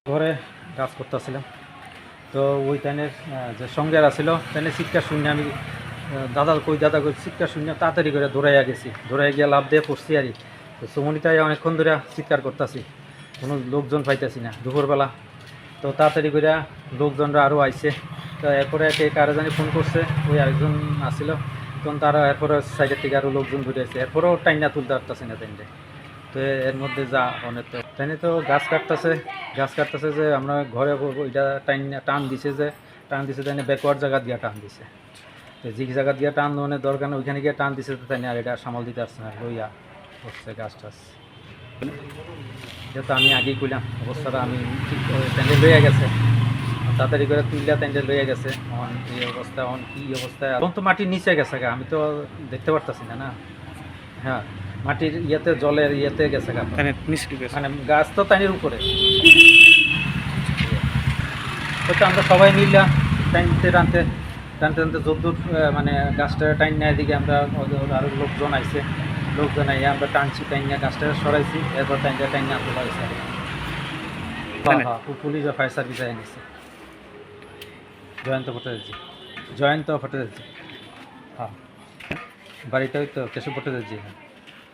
ঘরে কাজ করতেছিলাম। তো ওই টাইমের যে সঙ্গের আসছিল টাইনে চিৎকার শুনে আমি দাদা কই চিৎকার শুনে তাড়াতাড়ি করে দৌড়াইয়া গেছি, দৌড়াই গিয়ে লাভ দিয়ে পড়ছি আর তো সুমনিটাই অনেকক্ষণ ধরে চিৎকার করতেছি, কোনো লোকজন পাইতেছি না দুপুরবেলা। তো তাড়াতাড়ি করে লোকজনরা আরও আইছে। তো এরপরে কে কারা জানি ফোন করছে, ওই আরেকজন আসছিল, তখন তারা এরপরে সাইডের থেকে আরও লোকজন ঘুরে আসছে, এরপরেও টাইনা তুলতে পারতেছে না টাইনটা। তো এর মধ্যে যা অনেক তো টাইনে তো গাছ কাটতেছে যে আমরা ঘরে ওইটা টান দিছে যে টাইনে ব্যাকওয়ার্ড জায়গা দিয়ে টান দিছে। তো যে জায়গা দিয়ে টান মানে দরকার না ওইখানে গিয়ে টান দিছে, তো তাই না আর এটা সামাল দিতে পারছে না, লইয়া হচ্ছে গাছ টাছ। যেহেতু আমি আগেই কইলাম অবস্থাটা আমি ঠিক টাইনে লইয়া গেছে, তাড়াতাড়ি করে তুইলা টাইনে লইয়া গেছে। এই অবস্থা কী অবস্থায় এখন তো মাটির নিচে গেছে গা, আমি তো দেখতে পারতাছি না। না হ্যাঁ, মাটির ইয়েতে জলের ইয়েতে গেছে গা, মানে গাছ তো টাইনের উপরে। তো আমরা সবাই মিললাম টানতে টানতে টানতে টানতে যদ্দূর মানে গাছটা টাইন নেয় দিকে আমরা আরও লোকজন আইছে, লোকজন আইয়া আমরা টানছি, টাইনিয়া গাছটা সরাইছি, এরপর টাইনিয়া তোলা হয়েছে। হ্যাঁ হ্যাঁ, পুলিশ ও ফায়ার সার্ভিস আই নিচ্ছে। জয়ন্ত ভট্টাচার্য। হ্যাঁ, বাড়িটা ওই তো কেশব ভট্টাচার্য।